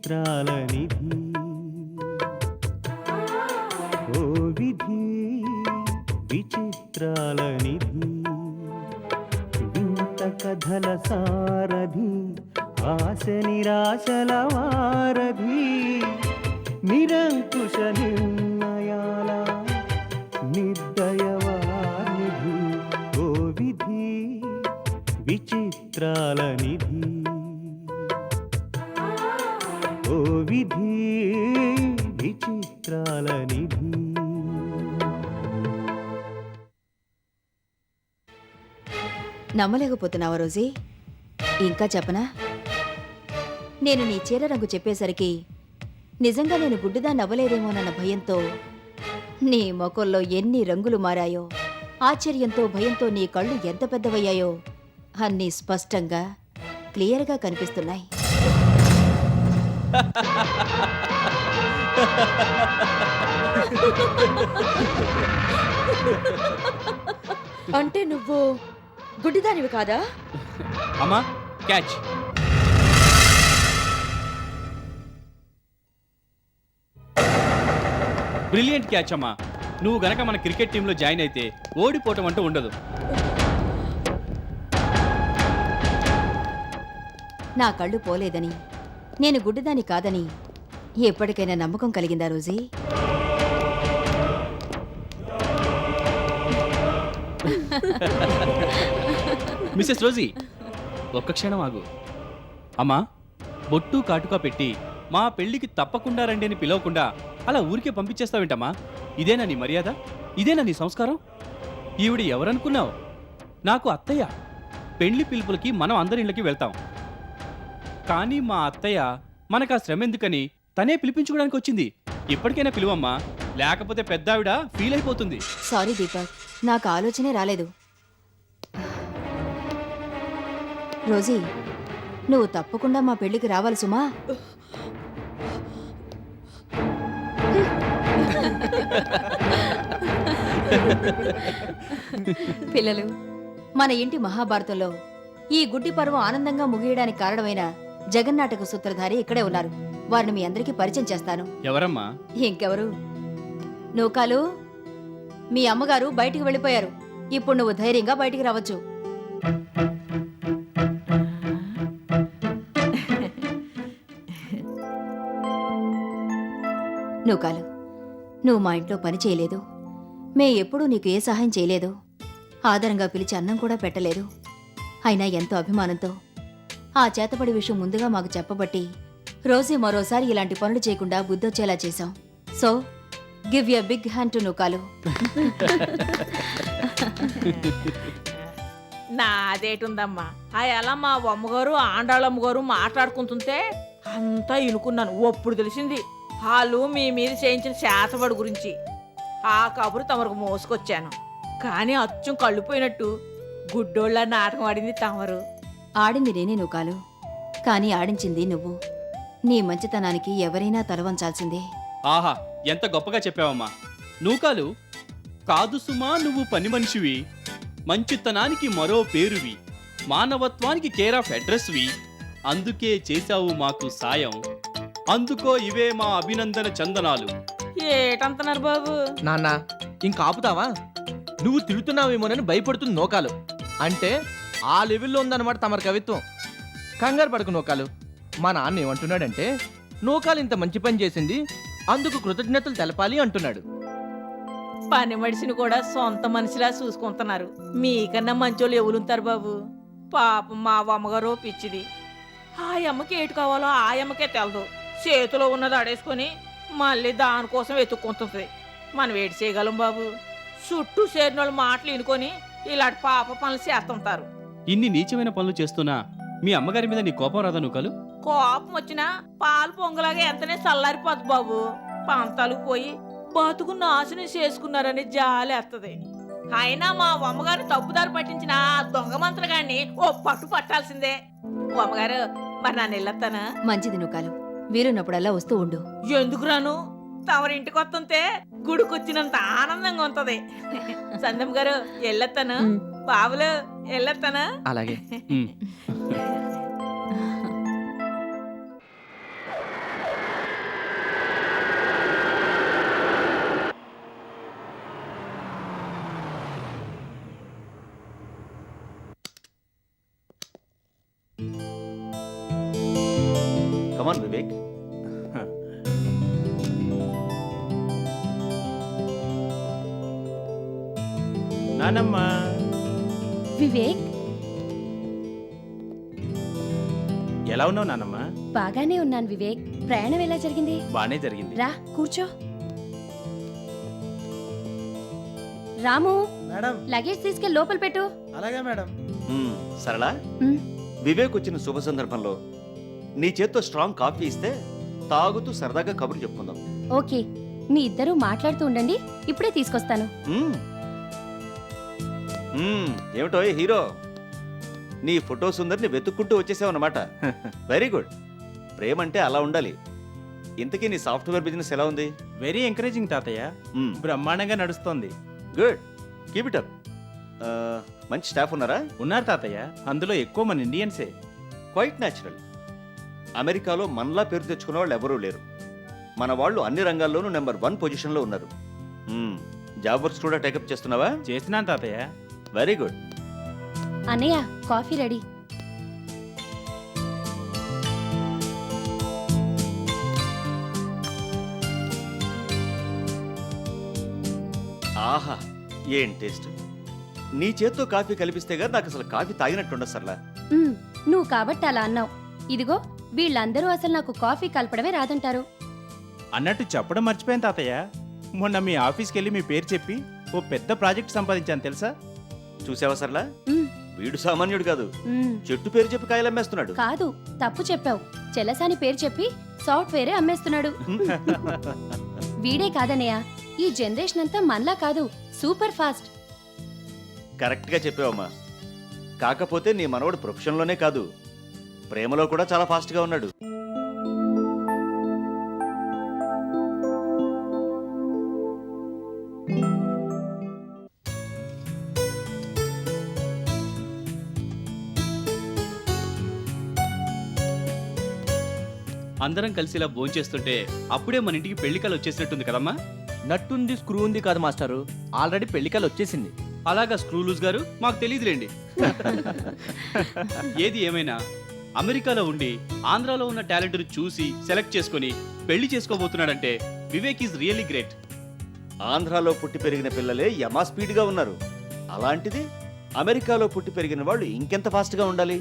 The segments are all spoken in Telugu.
విచిత్రాల నిధి ఓ విధి విచిత్రాల నిధి వింత కథల సారథి ఆశ నిరాశల వారధి నిరంకుశ నిర్ణయాల నిర్దయవానిధి ఓ విధి విచిత్రాల నిధి ఓ విధి విచిత్రాల నిధి. నమ్మలేకపోతున్నావా రోజీ? ఇంకా చెప్పనా? నేను నీ చీర రంగు చెప్పేసరికి నిజంగా నేను గుడ్డిదా నవ్వలేదేమోనన్న భయంతో నీ మొఖంలో ఎన్ని రంగులు మారాయో, ఆశ్చర్యంతో భయంతో నీ కళ్ళు ఎంత పెద్దవయ్యాయో అన్నీ స్పష్టంగా క్లియర్గా కనిపిస్తున్నాయి. అంటే నువ్వు గుడ్డిదానివి కాదా? అమ్మా క్యాచ్. బ్రిలియంట్ క్యాచ్ అమ్మా. నువ్వు గనక మన క్రికెట్ టీంలో జాయిన్ అయితే ఓడిపోవటం అంటూ ఉండదు. నా కళ్ళు పోలేదని, నేను గుడ్డిదాని కాదని ఎప్పటికైనా నమ్మకం కలిగిందా రోజీ? మిసెస్ రోజీ, ఒక్క క్షణం ఆగు. అమ్మా, బొట్టు కాటుకా పెట్టి మా పెళ్లికి తప్పకుండా రండి అని పిలవకుండా అలా ఊరికే పంపించేస్తావేంటమ్మా? ఇదేనా నీ మర్యాద? ఇదేనా నీ సంస్కారం? ఈవిడ ఎవరనుకున్నావు? నాకు అత్తయ్య. పెళ్లి పిలుపులకి మనం అందరి ఇళ్ళకి వెళ్తాం. కానీ మా అత్తయ్య మనకు ఆ శ్రమ ఎందుకని తనే పిలిపించుకోవడానికి వచ్చింది. ఇప్పటికైనా పిలువమ్మా, లేకపోతే పెద్దావిడ ఫీల్ అయిపోతుంది. సారీ దీపక్, నాకు ఆలోచనే రాలేదు. రోజీ, నువ్వు తప్పకుండా మా పెళ్లికి రావాలి సుమా. పిల్లలు, మన ఇంటి మహాభారతంలో ఈ గుడ్డి పర్వం ఆనందంగా ముగియడానికి కారణమైన జగన్నాటక సూత్రధారి ఇక్కడే ఉన్నారు. వారిని మీ అందరికీ పరిచయం చేస్తాను. ఎవరమ్మా? ఇంకెవరు? నూకాలు, మీ అమ్మగారు బయటికి వెళ్ళిపోయారు. ఇప్పుడు నువ్వు ధైర్యంగా బయటికి రావచ్చు. నూకాలు, నువ్వు మా ఇంట్లో పని చేయలేదు. ఎప్పుడూ నీకు ఏ సహాయం చేయలేదు. ఆదరంగా పిలిచి అన్నం కూడా పెట్టలేదు. అయినా ఎంతో అభిమానంతో ఆ చేతపడి విషయం ముందుగా మాకు చెప్పబట్టి రోజీ మరోసారి ఇలాంటి పనులు చేయకుండా బుద్ధొచ్చేలా చేశాం. So give you big hand to Nookalu. నాదేటుందమ్మా, అలా మా అమ్మగారు ఆండాళ్ళమ్మగారు మాట్లాడుకుంటుంటే అంతా ఇనుకున్నాను. ఒప్పుడు తెలిసింది వాళ్ళు మీ మీద చేయించిన శాతపడి గురించి. ఆ కబురు తమరకు మోసుకొచ్చాను. కానీ అచ్చం కళ్ళుపోయినట్టు గుడ్డోళ్ళ నాటకం ఆడింది తమరు. ఆడింది నేనే నూకాలు, కానీ ఆడించింది నువ్వు. నీ మంచితనానికి ఎవరైనా తలవంచాల్సిందే. ఆహా, ఎంత గొప్పగా చెప్పావమ్మా. నూకాలు, కాదు సుమా నువ్వు పని మనిషివి, మంచితనానికి మరో పేరువి, మానవత్వానికి కేర్ ఆఫ్ అడ్రస్వి. అందుకే చేశావు మాకు సాయం. అందుకో ఇవే మా అభినందన చందనాలు. ఏటంటున్నారు బాబు? నాన్న, ఇంక ఆపుతావా? నువ్వు తిడుతున్నావేమోనని భయపడుతుంది నూకాలు. అంటే ఆ లెవెల్లో ఉందన్నమాట తమరి కవిత్వం. కంగారు పడకు నూకాలు. మా నాన్న ఏమంటున్నాడంటే, నూకాలు ఇంత మంచి పని చేసింది, అందుకు కృతజ్ఞతలు తెలపాలి అంటున్నాడు. పని మనిషిని కూడా సొంత మనిషిలా చూసుకుంటున్నారు. మీకన్నా మంచోళ్ళు ఎవరుంటారు బాబు? పాపం మా అమ్మగారు పిచ్చిది. ఆ అమ్మకి ఏటు కావాలో ఆ అమ్మకే తెలదు. చేతిలో ఉన్నది అడేసుకొని మళ్ళీ దానికోసం వెతుక్కుంటుంది. మనం ఏడు చేయగలం బాబు? చుట్టూ చేరిన వాళ్ళు మాటలు వినుకొని ఇలాంటి పాప పనులు చేస్తుంటారు. ఇన్ని నీచమైన పనులు చేస్తున్నా మీ అమ్మగారి మీద నీ కోపం రాదా నూకాలు? కోపం వచ్చినా పాలు పొంగలాగా ఎంతనే చల్లారిపోద్దు బాబు. పంతాలు పోయి బతుకు నాశనం చేసుకున్నారని జాలేస్తుంది. అయినా మా అమ్మగారు తప్పుదారి పట్టించిన దొంగ మంత్రగాన్ని ఓ పట్టు పట్టాల్సిందే. అమ్మగారు, మరి నన్ను వెళ్ళొస్తానా? మంచిది నూకాలు, వీరున్నప్పుడల్లా వస్తూ ఉండు. ఎందుకు రాను? తమరింటికి వస్తుంటే గుడికొచ్చినంత ఆనందంగా ఉంటది. సందమ్మ గారు వెళ్ళొస్తాను. బాబులు వెళ్ళొస్తానా? అలాగే. కమాన్ వివేక్. నానమ్మ వివేక్ ఎలా ఉన్నావు నానమ్మ? బాగానే ఉన్నాను వివేక్. ప్రయాణం ఎలా జరిగింది? బానే జరిగింది. రా కూర్చో. రాము, మేడం లగేజ్ తీసుకెళ్ళి లోపల పెట్టు. అలాగే మేడం. సరళ, మ్, వివేక్ వచ్చిన శుభ సందర్భంలో నీ చేత్తో స్ట్రాంగ్ కాఫీ ఇస్తే తాగుతూ సరదాగా కబుర్లు చెప్పుకుందాం. ఓకే, మీ ఇద్దరూ మాట్లాడుతూ ఉండండి, ఇప్పుడే తీసుకొస్తాను. మ్మ్. ఏమిటో హీరో, నీ ఫోటో సుందరిని వెతుక్కుంటూ వచ్చేసావన్నమాట. Very good. ప్రేమ అంటే అలా ఉండాలి. ఇంతకీ నీ సాఫ్ట్వేర్ బిజినెస్ ఎలా ఉంది? వెరీ ఎంకరేజింగ్ తాతయ్య. బ్రహ్మాండంగా నడుస్తోంది. Good, keep it up. మంచి స్టాఫ్ ఉన్నారా? ఉన్నారు తాతయ్య, అందులో ఎక్కువ మన ఇండియన్సే. Quite natural. అమెరికాలో మనలా పేరు తెచ్చుకున్న వాళ్ళు ఎవరూ లేరు. మన వాళ్ళు అన్ని రంగాల్లోనూ నెంబర్ 1 పొజిషన్లో ఉన్నారు. జాబ్ వర్క్స్ కూడా టేకప్ చేస్తున్నావా? చేసినాను తాతయ్య. Very good. అన్నయ్య, కాఫీ రెడీ. ఆహా, ఏం టేస్ట్. నీ చేత్తో కాఫీ కలిపిస్తేగా నాకు అసలు కాఫీ తాగినట్టుండదు సర్లా. మ్, నువ్వు కాబట్టి అలా అన్నావు. ఇదిగో, వీళ్ళందరూ అసలు నాకు కాఫీ కలపడమే రాదంటారు. అన్నట్టు చెప్పడం మర్చిపోయాను తాతయ్య. మొన్న మీ ఆఫీస్కి వెళ్ళి మీ పేరు చెప్పి ఓ పెద్ద ప్రాజెక్ట్ సంపాదించాను తెలుసా? చూసావా సర్లా, మ్, వీడు సామాన్యుడు కాదు. మ్, చెట్టు పేరు చెప్పి కాయలు అమ్మేస్తున్నాడు. కాదు, తప్పు చెప్పావు. చెలసాని పేరు చెప్పి సాఫ్ట్వేరే అమ్మేస్తున్నాడు. వీడే కాదన్నయ్య, ఈ జనరేషన్ అంతా మనలా కాదు, సూపర్ ఫాస్ట్. కరెక్ట్ గా చెప్పావమ్మా. కాకపోతే నీ మనవడు ప్రొఫెషన్లోనే కాదు, ప్రేమలో కూడా చాలా ఫాస్ట్ గా ఉన్నాడు. అందరం కలిసి ఇలా భోంచేస్తుంటే అప్పుడే మన ఇంటికి పెళ్లికలు వచ్చేసినట్టుంది కదమ్మా. నట్టుంది స్క్రూ ఉంది కాదు మాస్టారు, ఆల్రెడీ పెళ్లికలు వచ్చేసింది. అలాగా స్క్రూ లూజ్ గారు, మాకు తెలియదులేండి. ఏది ఏమైనా అమెరికాలో ఉండి ఆంధ్రాలో ఉన్న టాలెంట్ను చూసి సెలెక్ట్ చేసుకొని పెళ్లి చేసుకోబోతున్నాడంటే వివేక్ ఈజ్ రియల్లీ గ్రేట్. ఆంధ్రాలో పుట్టి పెరిగిన పిల్లలే యమా స్పీడ్ గా ఉన్నారు. అలాంటిది అమెరికాలో పుట్టి పెరిగిన వాళ్ళు ఇంకెంత ఫాస్ట్ గా ఉండాలి.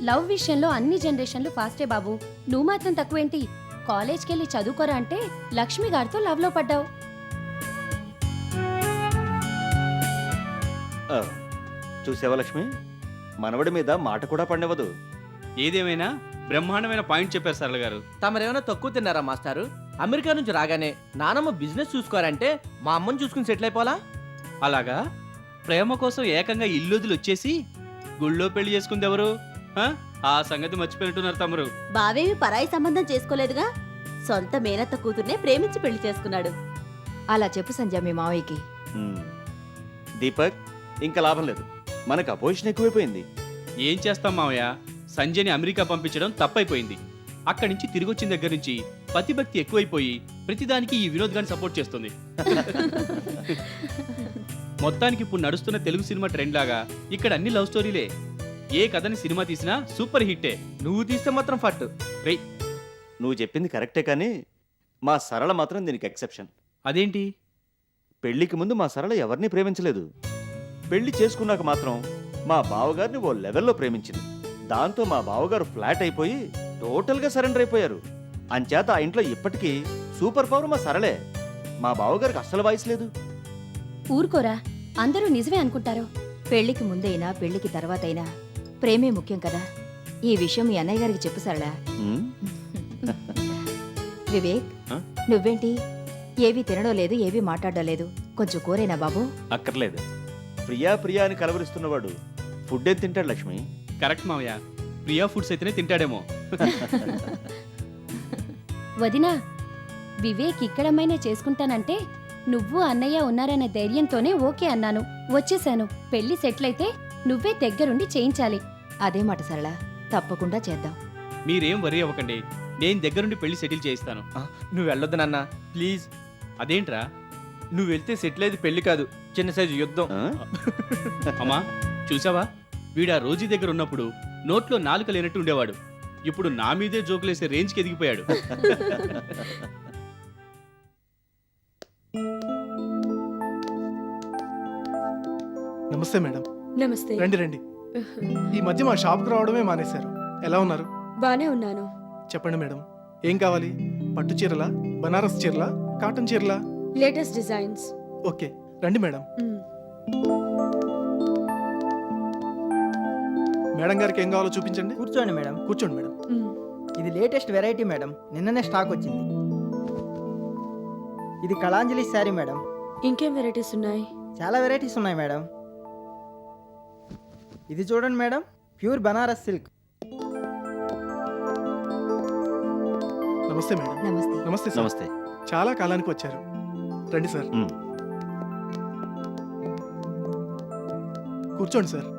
లవ్ విషయంలో అన్ని జనరేషన్లు ఫాస్టే బాబు. నువ్వు మాత్రం తక్కువేంటి? కాలేజ్కి వెళ్ళి చదువుకోరా అంటే లక్ష్మి గారితో లవ్ లో పడ్డావు. ఆ, చూసావా లక్ష్మి, మనవడి మీద మాట కూడా పడినవ్వదు. ఏదేమైనా బ్రహ్మాండమైన పాయింట్ చెప్పారు సరళ గారు. తమరేమైనా తక్కువ తిన్నారా మాస్టారు? అమెరికా నుంచి రాగానే నానమ్మ బిజినెస్ చూసుకోరంటే మా అమ్మని చూసుకుని సెటిల్ అయిపోవాలా? అలాగా ప్రేమ కోసం ఏకంగా ఇల్లుదులు వచ్చేసి గుళ్ళో పెళ్లి చేసుకుంది ఎవరు? ఆ సంగతి మర్చిపోయినట్టున్నారు తమరు. బావేమి పరాయి సంబంధం చేసుకోలేదుగా, సొంత మేనత్త కూతుర్నే ప్రేమించి పెళ్లి చేసుకున్నాడు. అలా చెప్పు సంజయ్ మీ మావయ్యకి. దీపక్, ఇంకా లాభం లేదు, మనకు అపోజిషన్ ఎక్కువైపోయింది. ఏం చేస్తాం మావయ్య, సంజయ్ని అమెరికా పంపించడం తప్పైపోయింది. అక్కడి నుంచి తిరిగి వచ్చిన దగ్గర నుంచి పతిభక్తి ఎక్కువైపోయి ప్రతిదానికి ఈ వినోద్ గారిని సపోర్ట్ చేస్తుంది. మొత్తానికి ఇప్పుడు నడుస్తున్న తెలుగు సినిమా ట్రెండ్ లాగా ఇక్కడ అన్ని లవ్ స్టోరీలే. ఏ కథని సినిమా తీసినా సూపర్ హిట్టే. నువ్వు తీస్తే మాత్రం ఫట్. రేయ్, నువ్వు చెప్పింది కరెక్టే, కానీ మా సరళ మాత్రం దీనికి ఎక్సెప్షన్. అదేంటి? పెళ్లికి ముందు మా సరళ ఎవరిని ప్రేమించలేదు. పెళ్లి చేసుకున్నాక మాత్రం మా బావగారిని ఓ లెవెల్లో ప్రేమించింది. దాంతో మా బావగారు ఫ్లాట్ అయిపోయి టోటల్గా సరెండర్ అయిపోయారు. అంచేత ఆ ఇంట్లో ఇప్పటికీ సూపర్ పవర్ మా సరళే. మా బావగారికి అస్సలు వాయిస్ లేదు. ఊరుకోరా, అందరూ నిజమే అనుకుంటారు. పెళ్లికి ముందైనా పెళ్లికి తర్వాతైనా ప్రేమే ముఖ్యం కదా. ఈ విషయం మీ అన్నయ్య గారికి చెప్పు సరళా. ఉమ్, వివేక్, ఆ? నువ్వేంటి ఏవి తినడం లేదు, ఏవి మాట్లాడడం లేదు? కొంచెం కూరేనా బాబు? అక్కర్లేదు. ప్రియా ప్రియా అని కలవరిస్తున్నవాడు ఫుడ్ ఏం తింటాడు లక్ష్మి? కరెక్ట్ మావయ్య, ప్రియా ఫుడ్స్ అయితేనే తింటాడేమో. వదినా, వివేక్ ఇక్కడమైనా చేసుకుంటానంటే నువ్వు అన్నయ్య ఉన్నారనే ధైర్యంతోనే ఓకే అన్నాను. వచ్చేసాను. పెళ్లి సెటిల్ అయితే నువ్వే దగ్గరుండి చేయించాలి. అదే మాట సరళ, తప్పకుండా చేద్దాం. మీరేం వరీ అవ్వకండి, నేను దగ్గరుండి పెళ్లి సెటిల్ చేయిస్తాను. నువ్వు వెళ్ళొద్దు నాన్న ప్లీజ్. అదేంట్రా? నువ్వు వెళ్తే సెటిల్ అయ్యేది పెళ్లి కాదు, చిన్న సైజు యుద్ధం. ఆ? అమ్మా చూసావా, వీడా రోజీ దగ్గర ఉన్నప్పుడు నోట్లో నాలుక లేనట్టు ఉండేవాడు. ఇప్పుడు నా మీదే జోకులేసే రేంజ్కి ఎదిగిపోయాడు. నమస్తే మేడం. నమస్తే. రండి రండి. ఈ మధ్య మా షాప్కి రావడమే మానేశారు. ఎలా ఉన్నారు? బానే ఉన్నాను. చెప్పండి మేడం, ఏం కావాలి? పట్టు చీరలా, బనారస్ చీరలా, కాటన్ చీరలా? Latest designs. ఓకే, రండి మేడం. మేడం గారికి ఏం కావాలో చూపించండి. కూర్చోండి మేడం. కూర్చోండి మేడం. ఇది లేటెస్ట్ వెరైటీ మేడం, నిన్ననే స్టాక్ వచ్చింది. ఇది కళాంజలి శారీ మేడం. ఇంకేం వెరైటీస్ ఉన్నాయి? చాలా వెరైటీస్ ఉన్నాయి మేడం. ఇది చూడండి మేడం, ప్యూర్ బనారస్ సిల్క్. నమస్తే మేడం. నమస్తే. నమస్తే సార్. నమస్తే. చాలా కాలానికి వచ్చారు. రండి సార్. కూర్చోండి సార్.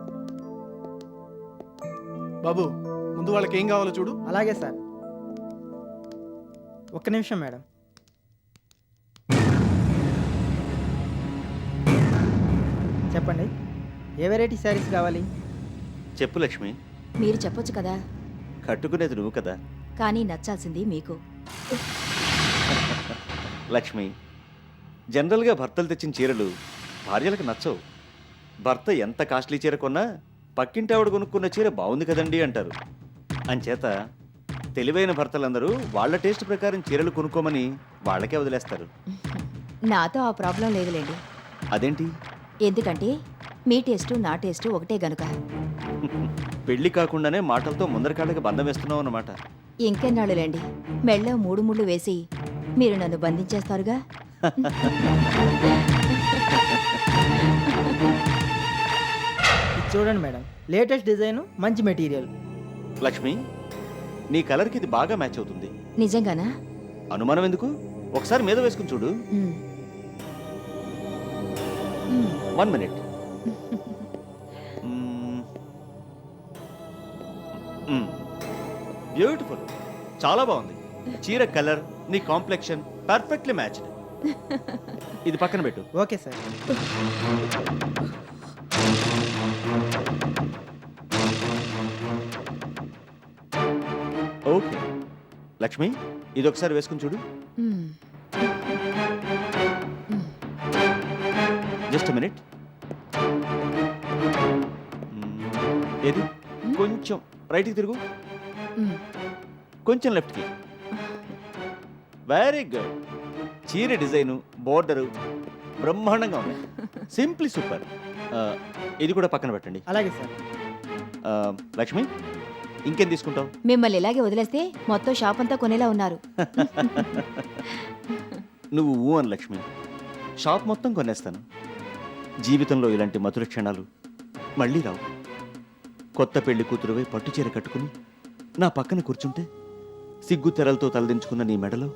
బాబు, ముందు వాళ్ళకి ఏం కావాలో చూడు. అలాగే సార్. ఒక్క నిమిషం మేడం. చెప్పండి, ఏ వెరైటీ శారీస్ కావాలి? చెప్పు లక్ష్మి. మీరు చెప్పొచ్చు కదా, కట్టుకునేది నువ్వు కదా. కానీ నచ్చాల్సింది మీకు. లక్ష్మి, జనరల్గా భర్తలు తెచ్చిన చీరలు భార్యలకు నచ్చవు. భర్త ఎంత కాస్ట్లీ చీర కొన్నా పక్కింటి ఆవిడ కొనుక్కున్న చీర బాగుంది కదండి అంటారు. అంచేత తెలివైన భర్తలందరూ వాళ్ళ టేస్ట్ ప్రకారం చీరలు కొనుక్కోమని వాళ్ళకే వదిలేస్తారు. నాతో ఆ ప్రాబ్లం లేదులేండి. అదేంటి? ఎందుకంటే మీ టేస్టు నా టేస్టు ఒకటే గనుక. పెళ్లి కాకుండానే మాటలతో ముందరకాళ్ళకి బంధం వేస్తున్నావు అన్నమాట. ఇంకెన్నాళ్ళులేండి, మెళ్ళో 3 ముళ్ళు వేసి మీరు నన్ను బంధించేస్తారుగా. ఇది చూడండి మేడం, లేటెస్ట్ డిజైన్, మంచి మెటీరియల్. లక్ష్మి, నీ కలర్కి ఇది బాగా మ్యాచ్ అవుతుంది. నిజంగానా? అనుమానం ఎందుకు? ఒకసారి మీద వేసుకుని చూడు. మ్. మ్. 1 మినిట్. బ్యూటిఫుల్, చాలా బాగుంది. చీర కలర్, నీ కాంప్లెక్షన్ పర్ఫెక్ట్లీ మ్యాచ్డ్. ఇది పక్కన పెట్టు. Okay sir. ఓకే లక్ష్మి, ఇది ఒకసారి వేసుకుని చూడు. మ్. Just minute. ఏది? కొంచెం రైట్కి తిరుగు, మ్. కొంచెం లెఫ్ట్కి. Very good. చీర డిజైను, బోర్డరు బ్రహ్మాండంగా ఉంది. Simply super. ఇది కూడా పక్కన పెట్టండి. అలాగే సార్. లక్ష్మి, ఇంకేం తీసుకుంటావు? మిమ్మల్ని ఇలాగే వదిలేస్తే మొత్తం షాప్ అంతా కొనేలా ఉన్నారు. నువ్వు ఊ అని లక్ష్మి, షాప్ మొత్తం కొనేస్తాను. జీవితంలో ఇలాంటి మధుర క్షణాలు మళ్ళీ రావు. కొత్త పెళ్లి కూతురువై పట్టుచీర కట్టుకుని నా పక్కన కూర్చుంటే సిగ్గు తెరలతో తలదించుకున్న నీ మెడలో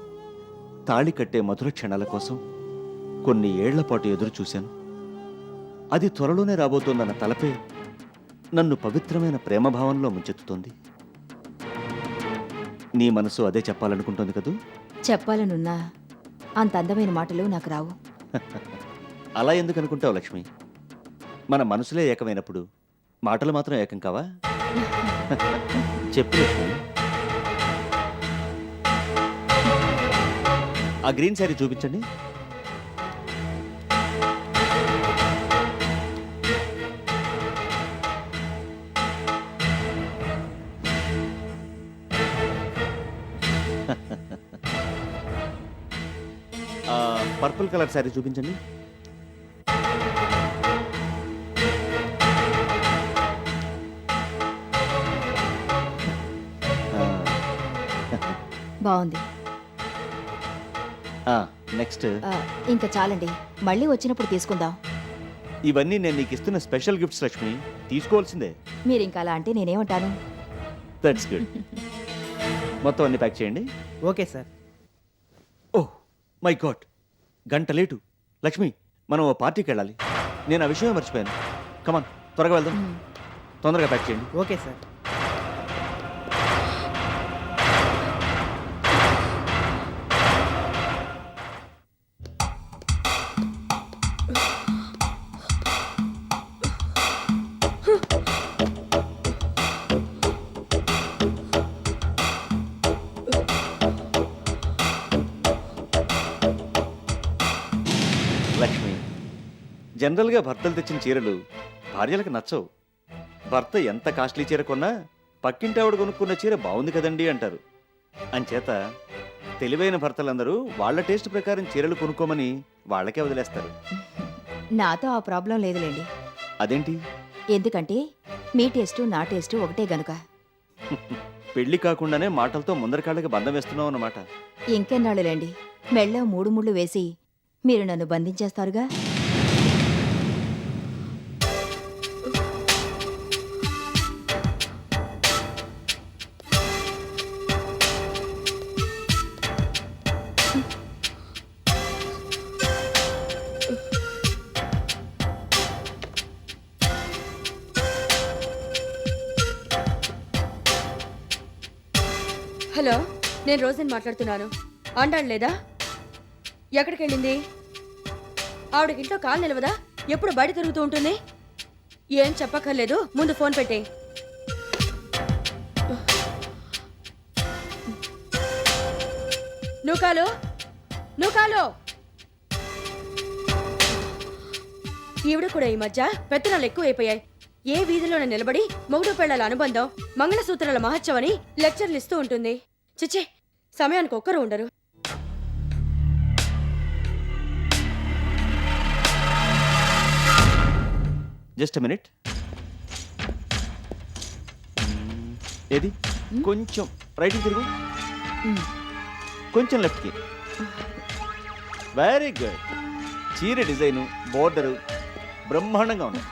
తాళి కట్టే మధుర క్షణాల కోసం కొన్ని ఏళ్ల పాటు ఎదురు చూశాను. అది త్వరలోనే రాబోతోందన్న తలపే నన్ను పవిత్రమైన ప్రేమభావంలో ముంచెత్తుతోంది. నీ మనసు అదే చెప్పాలనుకుంటోంది కదూ? చెప్పాలనున్నా అంత అందమైన మాటలు నాకు రావు. అలా ఎందుకు అనుకుంటావు లక్ష్మి? మన మనసులే ఏకమైనప్పుడు మాటలు మాత్రం ఏకం కావా? చెప్పు లక్ష్మి. ఆ గ్రీన్ శారీ చూపించండి. పర్పుల్ కలర్ శారీ చూపించండి. బాగుంది. నెక్స్ట్. ఇంకా చాలండి, మళ్ళీ వచ్చినప్పుడు తీసుకుందాం. ఇవన్నీ నేను నీకు ఇస్తున్న స్పెషల్ గిఫ్ట్స్ లక్ష్మి, తీసుకోవాల్సిందే. మీరు ఇంకా అలా అంటే నేనేమంటాను? That's good. మొత్తం అన్ని ప్యాక్ చేయండి. Okay sir. Oh my God, గంట లేటు. లక్ష్మి, మనం ఓ పార్టీకి వెళ్ళాలి. నేను ఆ విషయమే మర్చిపోయాను. కమాన్, త్వరగా వెళ్దాం. తొందరగా ప్యాక్ చేయండి. Okay sir. జనరల్గా భర్తలు తెచ్చిన చీరలు భార్యలకు నచ్చవు. భర్త ఎంత కాస్ట్లీ చీర కొన్నా పక్కింటి ఆవిడ కొనుక్కున్న చీర బాగుంది కదండి అంటారు. అంచేత తెలివైన భర్తలందరూ వాళ్ళ టేస్ట్ ప్రకారం చీరలు కొనుక్కోమని వాళ్ళకే వదిలేస్తారు. నాతో ఆ ప్రాబ్లం లేదులేండి. అదేంటి? ఎందుకంటే మీ టేస్టు నా టేస్టు ఒకటే గనుక. పెళ్లి కాకుండానే మాటలతో ముందరకాళ్ళకి బంధం వేస్తున్నావు అన్నమాట. ఇంకెన్నాళ్ళులేండి, మెళ్ళో 3 ముళ్ళు వేసి మీరు నన్ను బంధించేస్తారుగా. హలో, నేను రోజని మాట్లాడుతున్నాను. అండాడు లేదా? ఎక్కడికి వెళ్ళింది? ఆవిడకింట్లో కాలు నిలవదా? ఎప్పుడు బయట తిరుగుతూ ఉంటుంది? ఏం చెప్పక్కర్లేదు, ముందు ఫోన్ పెట్టే. నువ్వు కాలు. ఈవిడ కూడా ఈ మధ్య పెత్తనాలు ఎక్కువైపోయాయి. ఏ వీధిలోనే నిలబడి మొగుడు పెళ్లాల అనుబంధం, మంగళసూత్రాల మహత్యం అని లెక్చర్లు ఇస్తూ ఉంటుంది. చిచ్చి, సమయానికి ఒక్కరు ఉండరు. Just minute. ఏది? కొంచెం రైట్కి తిరుగు, కొంచెం లెఫ్ట్కి. Very good. చీర డిజైను, బోర్డరు బ్రహ్మాండంగా ఉంది.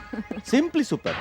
Simply super.